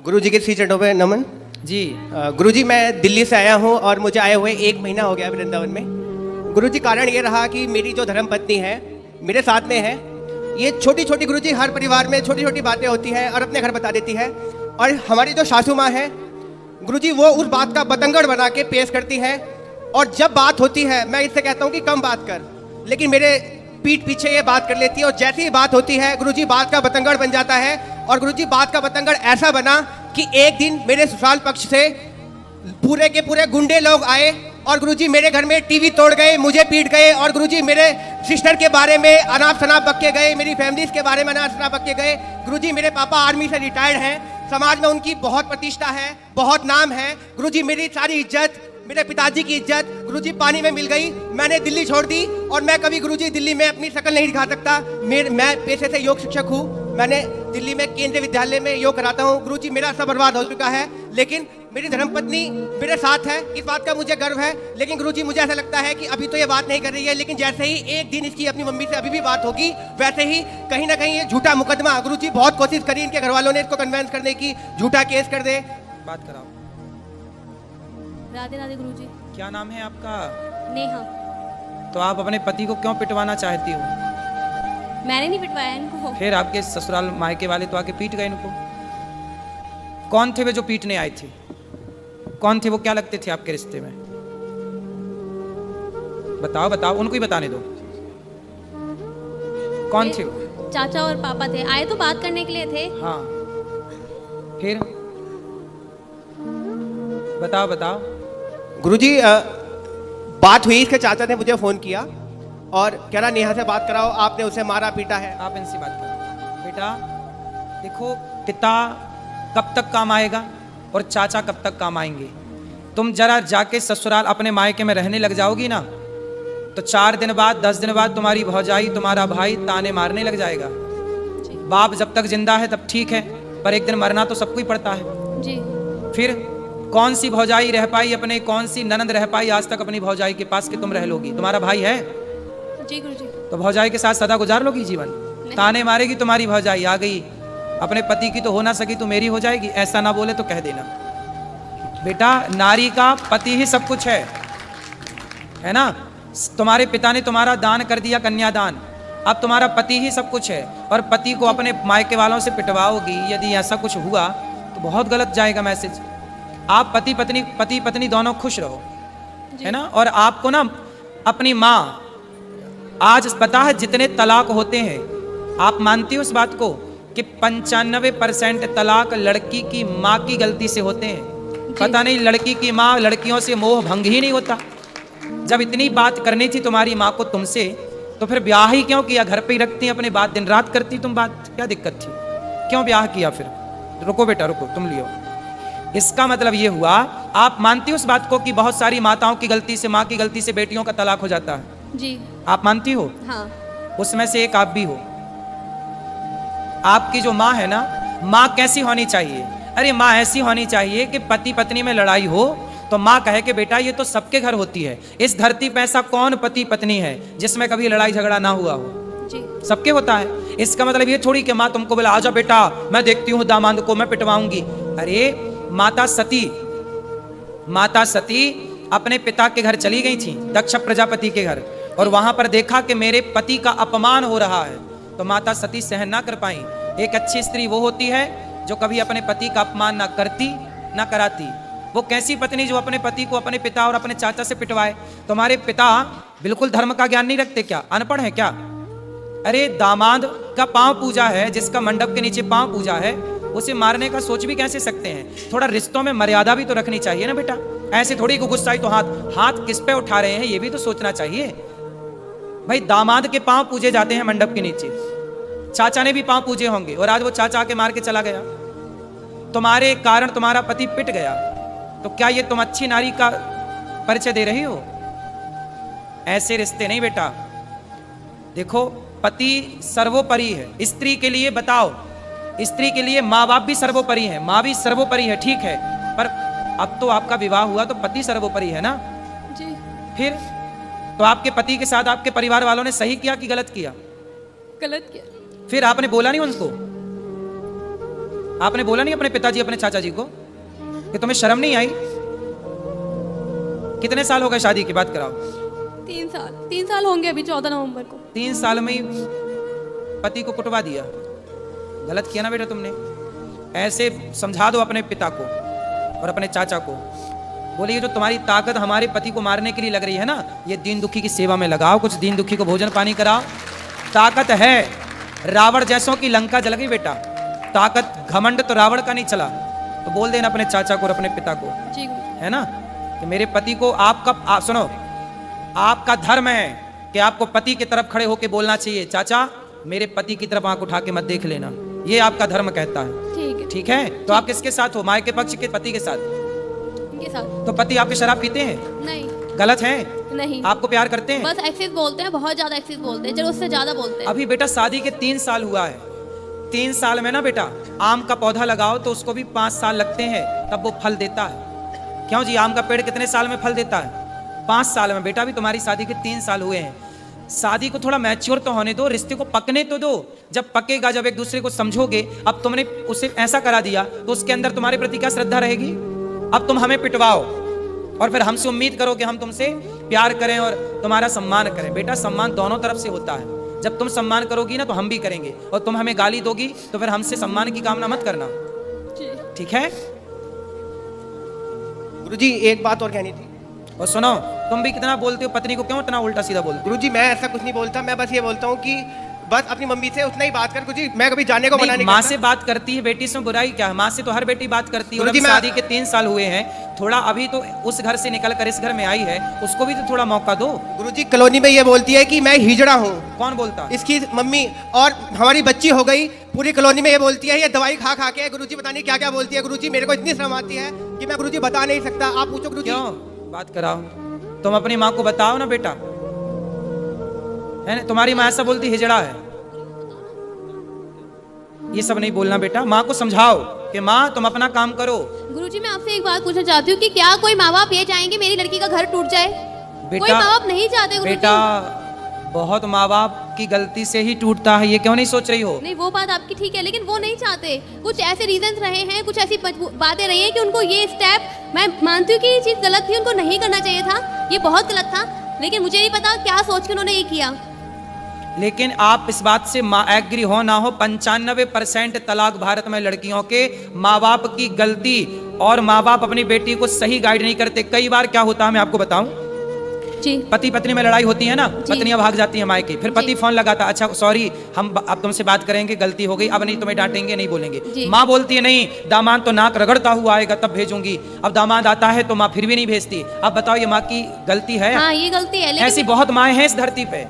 गुरुजी के श्री चरणों पे नमन जी। गुरुजी, मैं दिल्ली से आया हूँ और मुझे आए हुए 1 महीना हो गया वृंदावन में। गुरुजी, कारण ये रहा कि मेरी जो धर्मपत्नी है मेरे साथ में है। ये छोटी छोटी गुरुजी हर परिवार में छोटी छोटी बातें होती है और अपने घर बता देती है। और हमारी जो सासू माँ है गुरुजी, वो उस बात का बतंगड़ बना के पेश करती है। और जब बात होती है मैं इससे कहता हूँ कि कम बात कर, लेकिन मेरे पीठ पीछे ये बात कर लेती है। और जैसी ही बात होती है गुरुजी बात का बतंगड़ बन जाता है। और गुरुजी बात का बतंगड़ ऐसा बना कि एक दिन मेरे ससुराल पक्ष से पूरे के पूरे गुंडे लोग आए और गुरुजी मेरे घर में टीवी तोड़ गए, मुझे पीट गए। और गुरुजी मेरे सिस्टर के बारे में अनाप शनाप बक के गए, मेरी फैमिलीज के बारे में अनाप शनाप बक के गए। गुरुजी मेरे पापा आर्मी से रिटायर्ड हैं, समाज में उनकी बहुत प्रतिष्ठा है, बहुत नाम है। गुरुजी मेरी सारी इज्जत, मेरे पिताजी की इज्जत गुरुजी पानी में मिल गई। मैंने दिल्ली छोड़ दी और मैं कभी गुरुजी दिल्ली में अपनी शक्ल नहीं दिखा सकता। मैं पेशे से योग शिक्षक हूँ। मैंने दिल्ली में केंद्रीय विद्यालय में योग कराता हूँ। गुरुजी मेरा सब बर्बाद हो चुका है, लेकिन मेरी धर्मपत्नी मेरे साथ है, इस बात का मुझे गर्व है। लेकिन गुरुजी मुझे ऐसा लगता है कि अभी तो ये बात नहीं कर रही है, लेकिन जैसे ही एक दिन इसकी अपनी मम्मी से अभी भी बात होगी वैसे ही कहीं ना कहीं ये झूठा मुकदमा, गुरुजी बहुत कोशिश करी इनके घर वालों ने इसको कन्वेंस करने की, झूठा केस कर दे। बात कराओ। राधे राधे गुरुजी। क्या नाम है आपका? नेहा। तो आप अपने पति को क्यों पिटवाना चाहती हो? मैंने नहीं पिटवाया इनको। फिर आपके ससुराल मायके वाले तो आके पीट गए इनको। कौन थे वे जो पीटने आए थे? कौन थे वो? क्या लगते थे आपके रिश्ते में? बताओ बताओ, उनको ही बताने दो। कौन थे वो? चाचा और पापा थे, आए तो बात करने के लिए थे। हाँ, फिर बताओ बताओ। गुरुजी बात हुई, इसके चाचा ने मुझे फोन किया और कह रहा नेहा से बात कराओ, आपने उसे मारा पीटा है। आप इनसे बात करो। बेटा देखो, पिता कब तक काम आएगा और चाचा कब तक काम आएंगे। तुम जरा जाके ससुराल अपने मायके में रहने लग जाओगी ना, तो 4 दिन बाद 10 दिन बाद तुम्हारी भौजाई, तुम्हारा भाई ताने मारने लग जाएगा। बाप जब तक जिंदा है तब ठीक है, पर एक दिन मरना तो सबको ही पड़ता है जी। फिर कौन सी भौजाई रह पाई अपने, कौन सी ननद रह पाई आज तक अपनी भौजाई के पास कि तुम रह लोगी? तुम्हारा भाई है जी गुरुजी। तो भौजाई के साथ सदा गुजार लोगी जीवन? ताने मारेगी तुम्हारी भौजाई, आ गई अपने पति की तो हो ना सकी तो मेरी हो जाएगी, ऐसा ना बोले तो कह देना। बेटा नारी का पति ही सब कुछ है ना। तुम्हारे पिता ने तुम्हारा दान कर दिया, कन्यादान, अब तुम्हारा पति ही सब कुछ है। और पति को अपने मायके वालों से पिटवाओगी, यदि ऐसा कुछ हुआ तो बहुत गलत जाएगा मैसेज। आप पति पत्नी दोनों खुश रहो, है ना। और आपको ना अपनी माँ, आज पता है जितने तलाक होते हैं, आप मानती हो उस बात को कि 95% तलाक लड़की की माँ की गलती से होते हैं? पता नहीं लड़की की माँ, लड़कियों से मोह भंग ही नहीं होता। जब इतनी बात करनी थी तुम्हारी माँ को तुमसे, तो फिर ब्याह ही क्यों किया? घर पे ही रखती अपनी बात, दिन रात करती तुम बात, क्या दिक्कत थी? क्यों ब्याह किया फिर? रुको बेटा रुको, तुम लियो। इसका मतलब ये हुआ, आप मानती हो उस बात को कि बहुत सारी माताओं की गलती से, माँ की गलती से बेटियों का तलाक हो जाता है? जी। आप मानती हो? हाँ। उसमें से एक आप भी हो। आपकी जो माँ है ना, माँ कैसी होनी चाहिए? अरे माँ ऐसी होनी चाहिए कि पति पत्नी में लड़ाई हो तो माँ कहे कि बेटा ये तो सबके घर होती है, इस धरती पे ऐसा कौन पति पत्नी है जिसमें कभी लड़ाई झगड़ा ना हुआ हो? जी। सबके होता है। इसका मतलब ये थोड़ी कि माँ तुमको बोला आजा बेटा मैं देखती हूँ दामाद को मैं पिटवाऊंगी। अरे माता सती अपने पिता के घर चली गई थी, दक्ष प्रजापति के घर, और वहां पर देखा कि मेरे पति का अपमान हो रहा है, तो माता सती सहन ना कर पाई। एक अच्छी स्त्री वो होती है जो कभी अपने पति का अपमान ना करती ना कराती। वो कैसी पत्नी जो अपने पति को अपने पिता और अपने चाचा से पिटवाए? तुम्हारे पिता बिल्कुल धर्म का ज्ञान नहीं रखते क्या? अनपढ़ है क्या? अरे दामाद का पांव पूजा है, जिसका मंडप के नीचे पांव पूजा है, उसे मारने का सोच भी कैसे सकते हैं? थोड़ा रिश्तों में मर्यादा भी तो रखनी चाहिए ना बेटा। ऐसे थोड़ी को गुस्सा तो हाथ किस पे उठा रहे हैं ये भी तो सोचना चाहिए भाई। दामाद के पांव पूजे जाते हैं मंडप के नीचे, चाचा ने भी पांव पूजे होंगे, और आज वो चाचा आके मार के चला गया, तुम्हारे कारण तुम्हारा पति पिट गया, तो क्या ये तुम अच्छी नारी का परिचय दे रही हो? ऐसे रिश्ते नहीं बेटा। देखो पति सर्वोपरि है, स्त्री के लिए बताओ, स्त्री के लिए माँ बाप भी सर्वोपरि है, माँ भी सर्वोपरि है, ठीक है, पर अब तो आपका विवाह हुआ तो पति सर्वोपरि है ना जी। फिर तो आपके पति के साथ आपके परिवार वालों ने सही किया कि गलत किया? गलत किया। फिर आपने बोला नहीं उनको? आपने बोला नहीं अपने पिताजी अपने चाचा जी को कि तुम्हें शर्म नहीं आई? कितने साल हो गए शादी की बात कराओ? 3 साल होंगे अभी 14 नवंबर को। 3 साल में ही पति को कुटवा दिया। गलत किया ना बेटा तुमने। ऐसे समझा दो अपने पिता को और अपने चाचा को, बोलिए जो तुम्हारी ताकत हमारे पति को मारने के लिए लग रही है ना, ये दीन दुखी की सेवा में लगाओ, कुछ दीन दुखी को भोजन पानी कराओ। ताकत है, रावण जैसों की लंका जल गई बेटा। ताकत घमंड तो रावण का नहीं चला। तो बोल देना अपने चाचा को और अपने पिता को, जी गुरुजी। है ना, कि मेरे पति को सुनो, आपका धर्म है कि आपको पति की तरफ खड़े होकर बोलना चाहिए, चाचा मेरे पति की तरफ आंख उठा के मत देख लेना, ये आपका धर्म कहता है। ठीक है। ठीक है, तो आप किसके साथ हो? माय के पक्ष के पति के साथ? इनके साथ। तो पति आपके शराब पीते हैं? नहीं। गलत है? नहीं। आपको प्यार करते हैं? बस एक्सेस बोलते हैं, बहुत ज्यादा एक्सेस बोलते हैं, जरूरत से ज्यादा बोलते हैं। अभी बेटा शादी के 3 साल हुआ है। 3 साल में ना बेटा, आम का पौधा लगाओ तो उसको भी 5 साल लगते हैं तब वो फल देता है। क्यों जी, आम का पेड़ कितने साल में फल देता है? 5 साल में। बेटा अभी तुम्हारी शादी के 3 साल हुए हैं। शादी को थोड़ा मैच्योर तो होने दो, रिश्ते को पकने तो दो। जब पकेगा, जब एक दूसरे को समझोगे, अब तुमने उसे ऐसा करा दिया तो उसके अंदर तुम्हारे प्रति क्या श्रद्धा रहेगी? अब तुम हमें पिटवाओ और फिर हमसे उम्मीद करो कि हम तुमसे प्यार करें और तुम्हारा सम्मान करें। बेटा सम्मान दोनों तरफ से होता है। जब तुम सम्मान करोगी ना तो हम भी करेंगे, और तुम हमें गाली दोगी तो फिर हमसे सम्मान की कामना मत करना। ठीक है? गुरुजी एक बात और कहनी थी। और सुनो, तुम भी कितना बोलते हो, पत्नी को क्यों इतना उल्टा सीधा बोलते हो? गुरुजी मैं ऐसा कुछ नहीं बोलता, मैं बस ये बोलता हूँ कि बस अपनी मम्मी से उतना ही बात कर। गुरुजी मैं कभी जाने को मना नहीं माँ करता। से बात करती है बेटी, इसमें बुराई क्या है? माँ से तो हर बेटी बात करती है। गुरुजी, अभी मैं- शादी के 3 साल हुए हैं, थोड़ा अभी तो उस घर से निकल कर इस घर में आई है, उसको भी तो थोड़ा मौका दो। गुरुजी कॉलोनी में ये बोलती है कि मैं हिजड़ा हूँ, कौन बोलता? इसकी मम्मी, और हमारी बच्ची हो गई। पूरी कॉलोनी में ये बोलती है, ये दवाई खा खा के गुरुजी पता नहीं क्या क्या बोलती है। गुरुजी मेरे को इतनी शर्म आती है कि मैं गुरुजी बता नहीं सकता। आप पूछो गुरुजी। क्यों बात कराओ? तुम अपनी माँ को बताओ ना बेटा, है ना? तुम्हारी माँ ऐसा बोलती हिजड़ा है, ये सब नहीं बोलना बेटा। माँ को समझाओ कि माँ तुम अपना काम करो। गुरुजी मैं आपसे एक बात पूछना चाहती हूँ कि क्या कोई माँ बाप ये चाहेंगे मेरी लड़की का घर टूट जाए? बेटा- कोई माँ बाप नहीं चाहते गुरुजी। बेटा बहुत माँ बाप की गलती से ही टूटता है, ये क्यों नहीं सोच रही हो? नहीं वो बात आपकी ठीक है, लेकिन वो नहीं चाहते। कुछ ऐसे रीजंस रहे हैं, कुछ ऐसी बातें रही हैं कि उनको ये स्टेप, मैं मानती हूँ कि ये चीज़ गलत थी, उनको नहीं करना चाहिए था, ये बहुत गलत था, लेकिन मुझे नहीं पता क्या सोच के उन्होंने ये किया। लेकिन आप इस बात से एग्री हो ना हो, 95% तलाक भारत में लड़कियों के माँ बाप की गलती, और माँ बाप अपनी बेटी को सही गाइड नहीं करते। कई बार क्या होता है मैं आपको बताऊं, जी पति पत्नी में लड़ाई होती है ना, जी। पत्नियां भाग जाती हैं मायके, फिर पति जी। फोन लगाता, अच्छा सॉरी हम अब तुमसे बात करेंगे, गलती हो गई, अब नहीं तुम्हें डांटेंगे, नहीं जी। बोलेंगे। माँ बोलती है नहीं, दामाद तो नाक रगड़ता हुआ आएगा तब भेजूंगी। अब दामाद आता है तो माँ फिर भी नहीं भेजती। अब बताओ ये माँ की गलती है? हाँ ये गलती है, लेकिन ऐसी बहुत माएँ हैं इस धरती पे।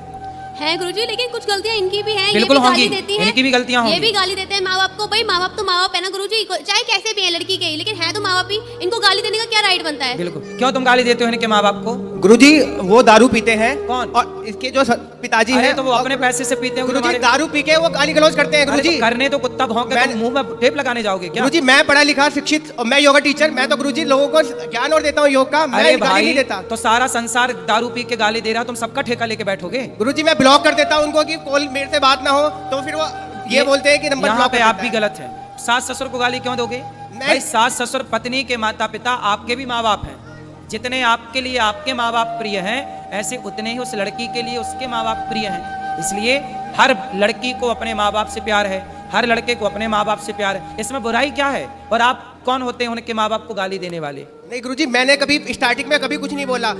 है गुरुजी, लेकिन कुछ गलतियां इनकी भी हैं। बिल्कुल ये भी गाली होंगी, देती हैं, इनकी भी गलतियां ये होंगी। भी गाली देते हैं माँ बाप को। भाई माँ बाप तो माँ बाप है ना गुरुजी, चाहे कैसे भी है लड़की के, लेकिन है तो माँ बाप ही। इनको गाली देने का क्या राइट बनता है? बिल्कुल। क्यों तुम गाली देते हो इनके माँ बाप को? गुरुजी वो दारू पीते हैं। कौन? और इसके जो पिताजी अरे हैं तो वो अपने पैसे से पीते हैं गुरुजी, तुम्हारे- दारू पी के वो गाली गलौज करते हैं अरे गुरुजी। तो करने तो कुत्ता भौंके, मैं- तुम मुंह में टेप लगाने जाओगे क्या? गुरुजी मैं पढ़ा लिखा शिक्षित और मैं योगा टीचर, मैं तो गुरुजी लोगों को ज्ञान और देता हूँ योग का, मैं अरे गाली भाई नहीं देता। तो सारा संसार दारू पी के गाली दे रहा, तुम सबका ठेका लेके बैठोगे? गुरुजी मैं ब्लॉक कर देता हूँ उनको कि कॉल मेरे से बात ना हो, तो फिर वो ये बोलते हैं कि नंबर यहाँ ब्लॉक पे कर आप देता भी है। गलत हैं। सास ससुर को गाली क्यों दोगे? नहीं। भाई सास ससुर पत्नी के माता पिता आपके भी माँ बाप हैं। जितने आपके लिए आपके माँ बाप प्रिय हैं, ऐसे उतने ही उस लड़की के लिए उसके माँ बाप प्रिय हैं। इसलिए हर लड़की को अपने माँ बाप से प्यार है, हर लड़के को अपने माँ बाप से प्यार है, इसमें बुराई क्या है? और आप कौन होते हैं उनके माँ बाप को गाली देने वाले? नहीं गुरुजी मैंने कभी स्टार्टिंग में कभी कुछ नहीं बोला।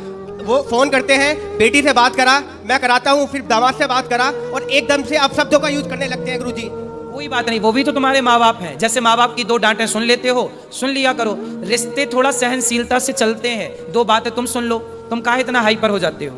वो फोन करते हैं, बेटी से बात करा, मैं कराता हूँ, फिर दामाद से बात करा, और एकदम से अब शब्दों का यूज करने लगते हैं गुरुजी। कोई बात नहीं, वो भी तो तुम्हारे माँ बाप हैं। जैसे माँ बाप की 2 डांटें सुन लेते हो, सुन लिया करो। रिश्ते थोड़ा सहनशीलता से चलते हैं, 2 बातें तुम सुन लो, तुम काहे इतना हाइपर हो जाते हो?